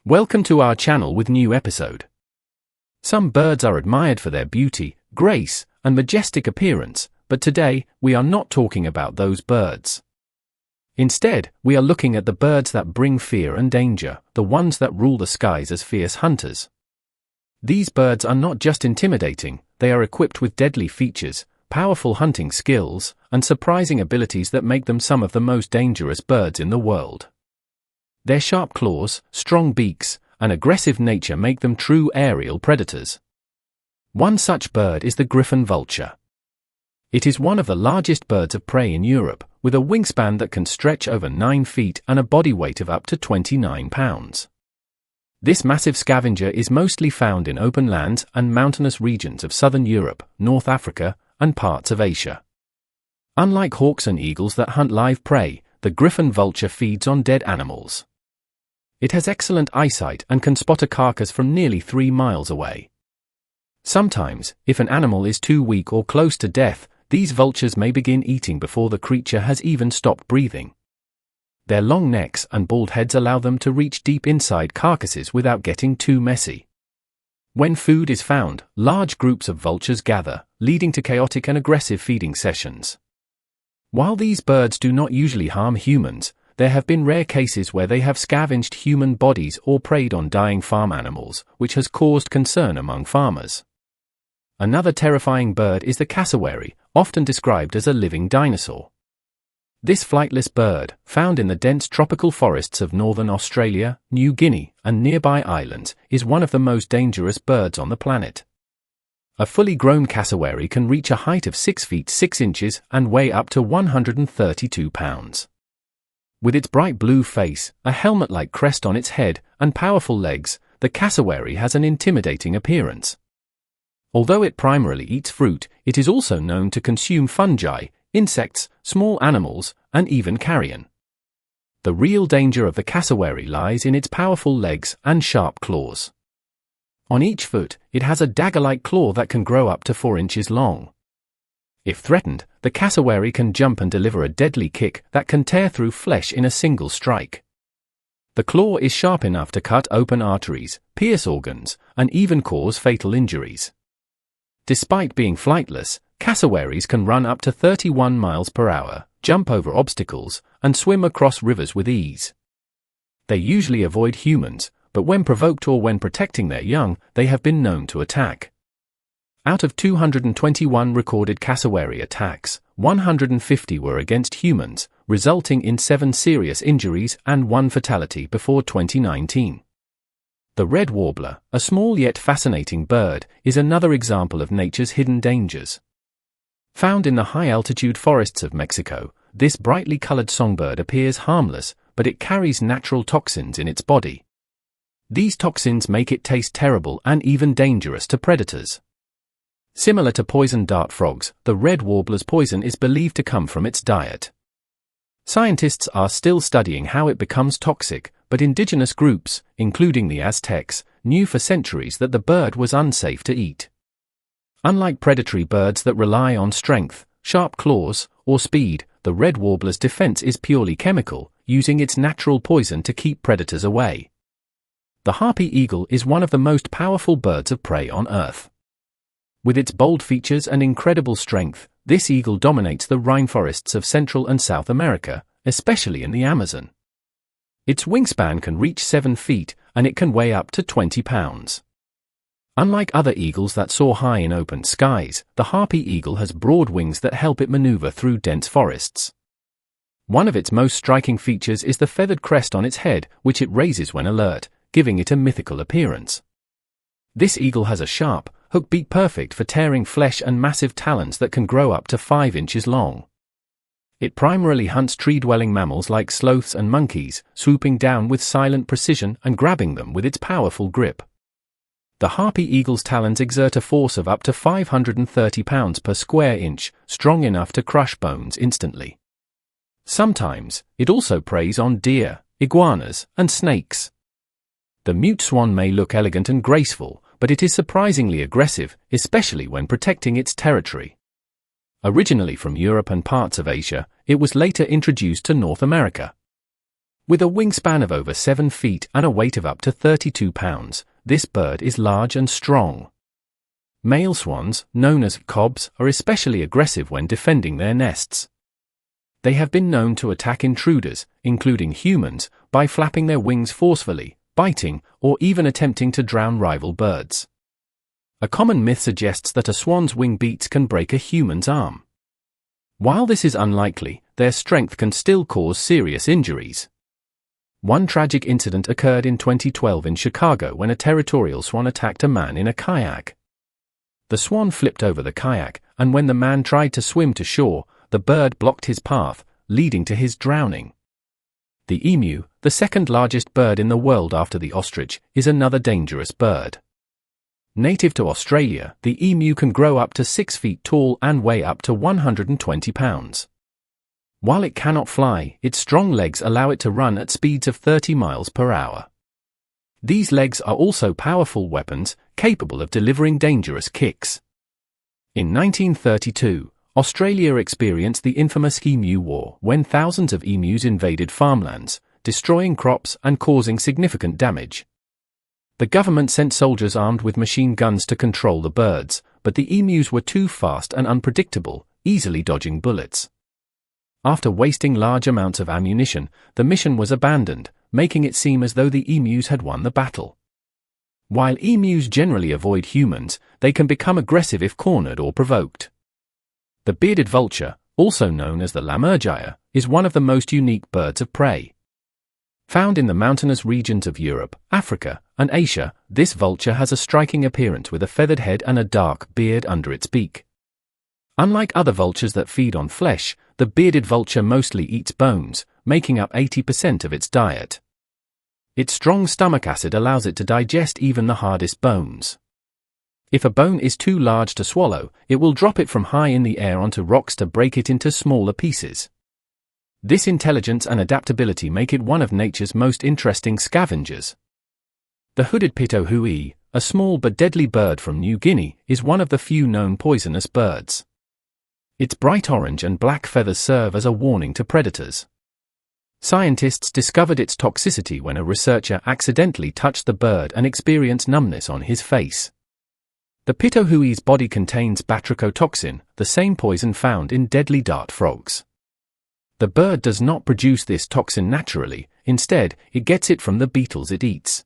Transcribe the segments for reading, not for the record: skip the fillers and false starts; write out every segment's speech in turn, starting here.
Welcome to our channel with new episode. Some birds are admired for their beauty, grace, and majestic appearance, but today, we are not talking about those birds. Instead, we are looking at the birds that bring fear and danger, the ones that rule the skies as fierce hunters. These birds are not just intimidating, they are equipped with deadly features, powerful hunting skills, and surprising abilities that make them some of the most dangerous birds in the world. Their sharp claws, strong beaks, and aggressive nature make them true aerial predators. One such bird is the griffon vulture. It is one of the largest birds of prey in Europe, with a wingspan that can stretch over 9 feet and a body weight of up to 29 pounds. This massive scavenger is mostly found in open lands and mountainous regions of southern Europe, North Africa, and parts of Asia. Unlike hawks and eagles that hunt live prey, the griffon vulture feeds on dead animals. It has excellent eyesight and can spot a carcass from nearly 3 miles away. Sometimes, if an animal is too weak or close to death, these vultures may begin eating before the creature has even stopped breathing. Their long necks and bald heads allow them to reach deep inside carcasses without getting too messy. When food is found, large groups of vultures gather, leading to chaotic and aggressive feeding sessions. While these birds do not usually harm humans, there have been rare cases where they have scavenged human bodies or preyed on dying farm animals, which has caused concern among farmers. Another terrifying bird is the cassowary, often described as a living dinosaur. This flightless bird, found in the dense tropical forests of northern Australia, New Guinea, and nearby islands, is one of the most dangerous birds on the planet. A fully grown cassowary can reach a height of 6 feet 6 inches and weigh up to 132 pounds. With its bright blue face, a helmet-like crest on its head, and powerful legs, the cassowary has an intimidating appearance. Although it primarily eats fruit, it is also known to consume fungi, insects, small animals, and even carrion. The real danger of the cassowary lies in its powerful legs and sharp claws. On each foot, it has a dagger-like claw that can grow up to 4 inches long. If threatened, the cassowary can jump and deliver a deadly kick that can tear through flesh in a single strike. The claw is sharp enough to cut open arteries, pierce organs, and even cause fatal injuries. Despite being flightless, cassowaries can run up to 31 miles per hour, jump over obstacles, and swim across rivers with ease. They usually avoid humans, but when provoked or when protecting their young, they have been known to attack. Out of 221 recorded cassowary attacks, 150 were against humans, resulting in 7 serious injuries and 1 fatality before 2019. The red warbler, a small yet fascinating bird, is another example of nature's hidden dangers. Found in the high-altitude forests of Mexico, this brightly colored songbird appears harmless, but it carries natural toxins in its body. These toxins make it taste terrible and even dangerous to predators. Similar to poison dart frogs, the red warbler's poison is believed to come from its diet. Scientists are still studying how it becomes toxic, but indigenous groups, including the Aztecs, knew for centuries that the bird was unsafe to eat. Unlike predatory birds that rely on strength, sharp claws, or speed, the red warbler's defense is purely chemical, using its natural poison to keep predators away. The harpy eagle is one of the most powerful birds of prey on Earth. With its bold features and incredible strength, this eagle dominates the rainforests of Central and South America, especially in the Amazon. Its wingspan can reach 7 feet, and it can weigh up to 20 pounds. Unlike other eagles that soar high in open skies, the harpy eagle has broad wings that help it maneuver through dense forests. One of its most striking features is the feathered crest on its head, which it raises when alert, giving it a mythical appearance. This eagle has a sharp, hook beak perfect for tearing flesh and massive talons that can grow up to 5 inches long. It primarily hunts tree-dwelling mammals like sloths and monkeys, swooping down with silent precision and grabbing them with its powerful grip. The harpy eagle's talons exert a force of up to 530 pounds per square inch, strong enough to crush bones instantly. Sometimes, it also preys on deer, iguanas, and snakes. The mute swan may look elegant and graceful, but it is surprisingly aggressive, especially when protecting its territory. Originally from Europe and parts of Asia, it was later introduced to North America. With a wingspan of over 7 feet and a weight of up to 32 pounds, this bird is large and strong. Male swans, known as cobs, are especially aggressive when defending their nests. They have been known to attack intruders, including humans, by flapping their wings forcefully, biting, or even attempting to drown rival birds. A common myth suggests that a swan's wing beats can break a human's arm. While this is unlikely, their strength can still cause serious injuries. One tragic incident occurred in 2012 in Chicago when a territorial swan attacked a man in a kayak. The swan flipped over the kayak, and when the man tried to swim to shore, the bird blocked his path, leading to his drowning. The emu, the second largest bird in the world after the ostrich, is another dangerous bird. Native to Australia, the emu can grow up to 6 feet tall and weigh up to 120 pounds. While it cannot fly, its strong legs allow it to run at speeds of 30 miles per hour. These legs are also powerful weapons, capable of delivering dangerous kicks. In 1932, Australia experienced the infamous Emu War when thousands of emus invaded farmlands, destroying crops and causing significant damage. The government sent soldiers armed with machine guns to control the birds, but the emus were too fast and unpredictable, easily dodging bullets. After wasting large amounts of ammunition, the mission was abandoned, making it seem as though the emus had won the battle. While emus generally avoid humans, they can become aggressive if cornered or provoked. The bearded vulture, also known as the lammergeier, is one of the most unique birds of prey. Found in the mountainous regions of Europe, Africa, and Asia, this vulture has a striking appearance with a feathered head and a dark beard under its beak. Unlike other vultures that feed on flesh, the bearded vulture mostly eats bones, making up 80% of its diet. Its strong stomach acid allows it to digest even the hardest bones. If a bone is too large to swallow, it will drop it from high in the air onto rocks to break it into smaller pieces. This intelligence and adaptability make it one of nature's most interesting scavengers. The hooded pitohui, a small but deadly bird from New Guinea, is one of the few known poisonous birds. Its bright orange and black feathers serve as a warning to predators. Scientists discovered its toxicity when a researcher accidentally touched the bird and experienced numbness on his face. The pitohui's body contains batrachotoxin, the same poison found in deadly dart frogs. The bird does not produce this toxin naturally, instead, it gets it from the beetles it eats.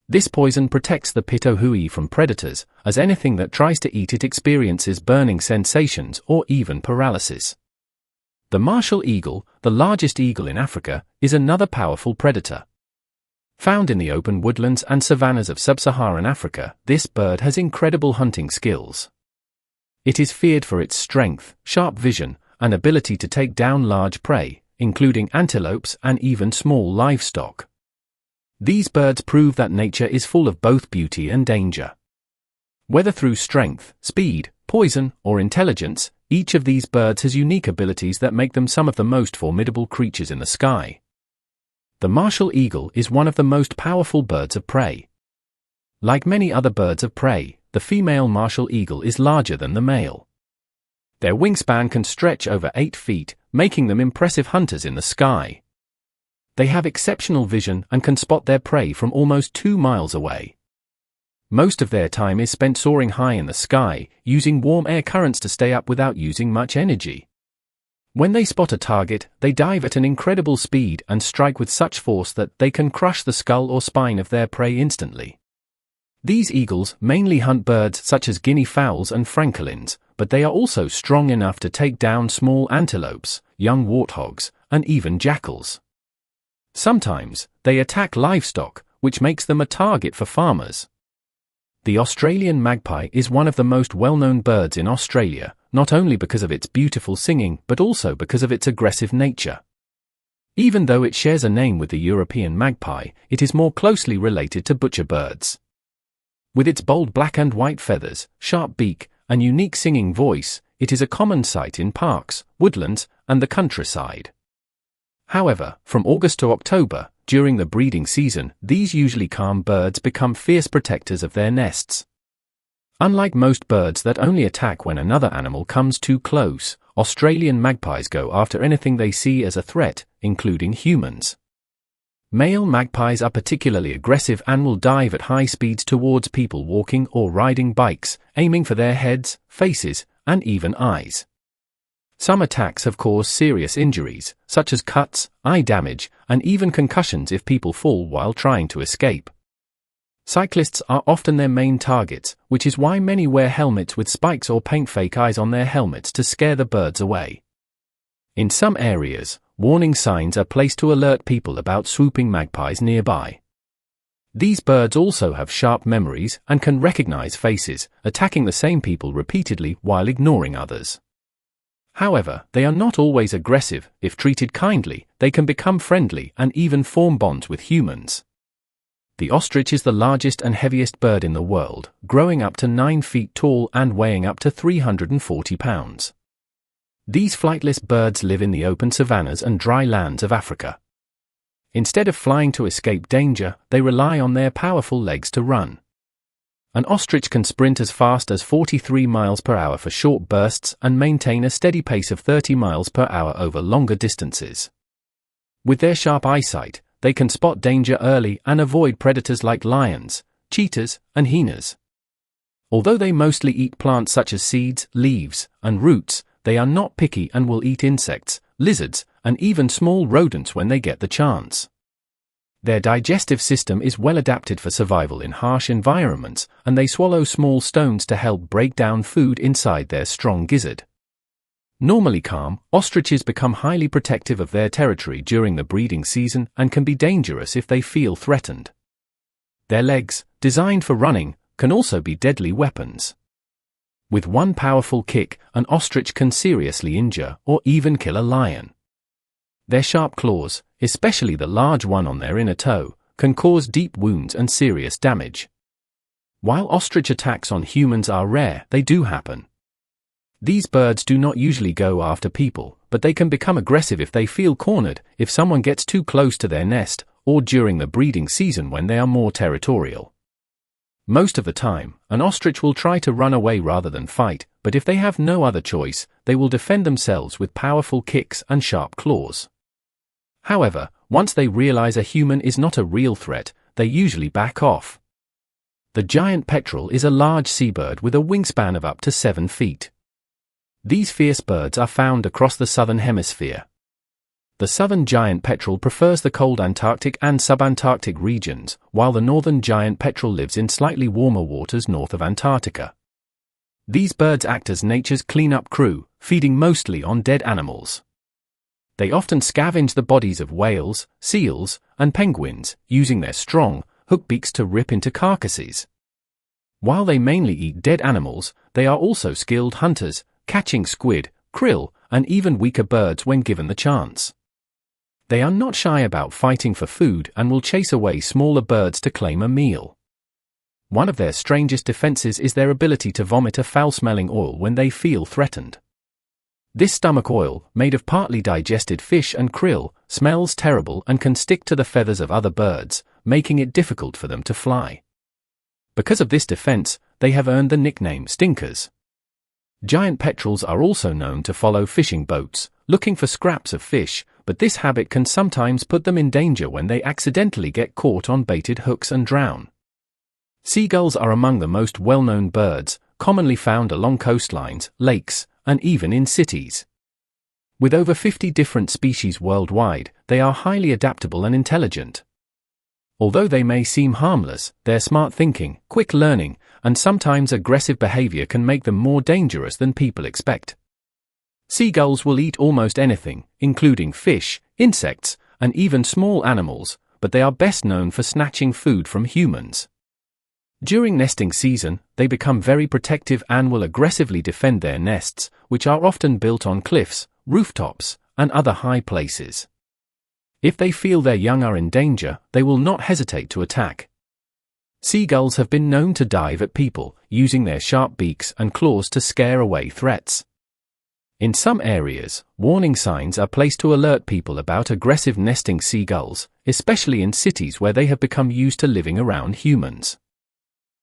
This poison protects the pitohui from predators, as anything that tries to eat it experiences burning sensations or even paralysis. The martial eagle, the largest eagle in Africa, is another powerful predator. Found in the open woodlands and savannas of sub-Saharan Africa, this bird has incredible hunting skills. It is feared for its strength, sharp vision, and ability to take down large prey, including antelopes and even small livestock. These birds prove that nature is full of both beauty and danger. Whether through strength, speed, poison, or intelligence, each of these birds has unique abilities that make them some of the most formidable creatures in the sky. The martial eagle is one of the most powerful birds of prey. Like many other birds of prey, the female martial eagle is larger than the male. Their wingspan can stretch over 8 feet, making them impressive hunters in the sky. They have exceptional vision and can spot their prey from almost 2 miles away. Most of their time is spent soaring high in the sky, using warm air currents to stay up without using much energy. When they spot a target, they dive at an incredible speed and strike with such force that they can crush the skull or spine of their prey instantly. These eagles mainly hunt birds such as guinea fowls and francolins, but they are also strong enough to take down small antelopes, young warthogs, and even jackals. Sometimes, they attack livestock, which makes them a target for farmers. The Australian magpie is one of the most well-known birds in Australia, not only because of its beautiful singing but also because of its aggressive nature. Even though it shares a name with the European magpie, it is more closely related to butcherbirds. With its bold black and white feathers, sharp beak, and unique singing voice, it is a common sight in parks, woodlands, and the countryside. However, from August to October, during the breeding season, these usually calm birds become fierce protectors of their nests. Unlike most birds that only attack when another animal comes too close, Australian magpies go after anything they see as a threat, including humans. Male magpies are particularly aggressive and will dive at high speeds towards people walking or riding bikes, aiming for their heads, faces, and even eyes. Some attacks have caused serious injuries, such as cuts, eye damage, and even concussions if people fall while trying to escape. Cyclists are often their main targets, which is why many wear helmets with spikes or paint fake eyes on their helmets to scare the birds away. In some areas, warning signs are placed to alert people about swooping magpies nearby. These birds also have sharp memories and can recognize faces, attacking the same people repeatedly while ignoring others. However, they are not always aggressive. If treated kindly, they can become friendly and even form bonds with humans. The ostrich is the largest and heaviest bird in the world, growing up to 9 feet tall and weighing up to 340 pounds. These flightless birds live in the open savannas and dry lands of Africa. Instead of flying to escape danger, they rely on their powerful legs to run. An ostrich can sprint as fast as 43 miles per hour for short bursts and maintain a steady pace of 30 miles per hour over longer distances. With their sharp eyesight, they can spot danger early and avoid predators like lions, cheetahs, and hyenas. Although they mostly eat plants such as seeds, leaves, and roots, they are not picky and will eat insects, lizards, and even small rodents when they get the chance. Their digestive system is well adapted for survival in harsh environments, and they swallow small stones to help break down food inside their strong gizzard. Normally calm, ostriches become highly protective of their territory during the breeding season and can be dangerous if they feel threatened. Their legs, designed for running, can also be deadly weapons. With one powerful kick, an ostrich can seriously injure or even kill a lion. Their sharp claws, especially the large one on their inner toe, can cause deep wounds and serious damage. While ostrich attacks on humans are rare, they do happen. These birds do not usually go after people, but they can become aggressive if they feel cornered, if someone gets too close to their nest, or during the breeding season when they are more territorial. Most of the time, an ostrich will try to run away rather than fight, but if they have no other choice, they will defend themselves with powerful kicks and sharp claws. However, once they realize a human is not a real threat, they usually back off. The giant petrel is a large seabird with a wingspan of up to 7 feet. These fierce birds are found across the southern hemisphere. The southern giant petrel prefers the cold Antarctic and subantarctic regions, while the northern giant petrel lives in slightly warmer waters north of Antarctica. These birds act as nature's cleanup crew, feeding mostly on dead animals. They often scavenge the bodies of whales, seals, and penguins, using their strong, hook beaks to rip into carcasses. While they mainly eat dead animals, they are also skilled hunters, catching squid, krill, and even weaker birds when given the chance. They are not shy about fighting for food and will chase away smaller birds to claim a meal. One of their strangest defenses is their ability to vomit a foul-smelling oil when they feel threatened. This stomach oil, made of partly digested fish and krill, smells terrible and can stick to the feathers of other birds, making it difficult for them to fly. Because of this defense, they have earned the nickname stinkers. Giant petrels are also known to follow fishing boats, looking for scraps of fish, but this habit can sometimes put them in danger when they accidentally get caught on baited hooks and drown. Seagulls are among the most well-known birds, commonly found along coastlines, lakes, and even in cities. With over 50 different species worldwide, they are highly adaptable and intelligent. Although they may seem harmless, their smart thinking, quick learning, and sometimes aggressive behavior can make them more dangerous than people expect. Seagulls will eat almost anything, including fish, insects, and even small animals, but they are best known for snatching food from humans. During nesting season, they become very protective and will aggressively defend their nests, which are often built on cliffs, rooftops, and other high places. If they feel their young are in danger, they will not hesitate to attack. Seagulls have been known to dive at people, using their sharp beaks and claws to scare away threats. In some areas, warning signs are placed to alert people about aggressive nesting seagulls, especially in cities where they have become used to living around humans.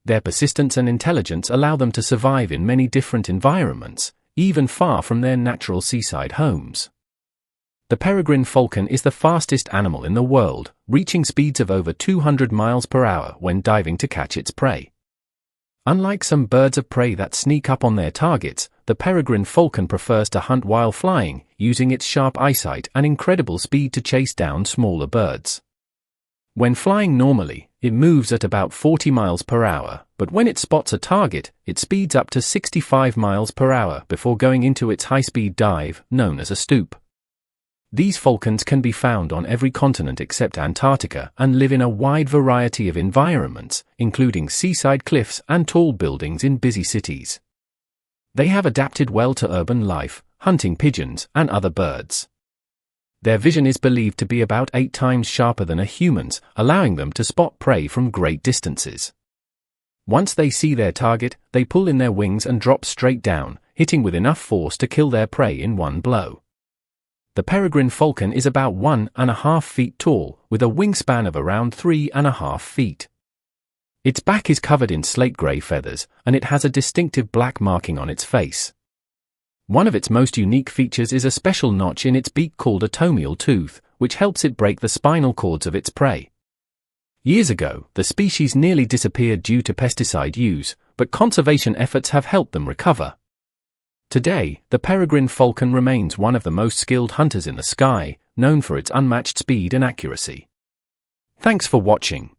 Their persistence and intelligence allow them to survive in many different environments, even far from their natural seaside homes. The peregrine falcon is the fastest animal in the world, reaching speeds of over 200 miles per hour when diving to catch its prey. Unlike some birds of prey that sneak up on their targets, the peregrine falcon prefers to hunt while flying, using its sharp eyesight and incredible speed to chase down smaller birds. When flying normally, it moves at about 40 miles per hour, but when it spots a target, it speeds up to 65 miles per hour before going into its high-speed dive, known as a stoop. These falcons can be found on every continent except Antarctica and live in a wide variety of environments, including seaside cliffs and tall buildings in busy cities. They have adapted well to urban life, hunting pigeons and other birds. Their vision is believed to be about 8 times sharper than a human's, allowing them to spot prey from great distances. Once they see their target, they pull in their wings and drop straight down, hitting with enough force to kill their prey in one blow. The peregrine falcon is about 1.5 feet tall, with a wingspan of around 3.5 feet. Its back is covered in slate-gray feathers, and it has a distinctive black marking on its face. One of its most unique features is a special notch in its beak called a tomial tooth, which helps it break the spinal cords of its prey. Years ago, the species nearly disappeared due to pesticide use, but conservation efforts have helped them recover. Today, the peregrine falcon remains one of the most skilled hunters in the sky, known for its unmatched speed and accuracy. Thanks for watching.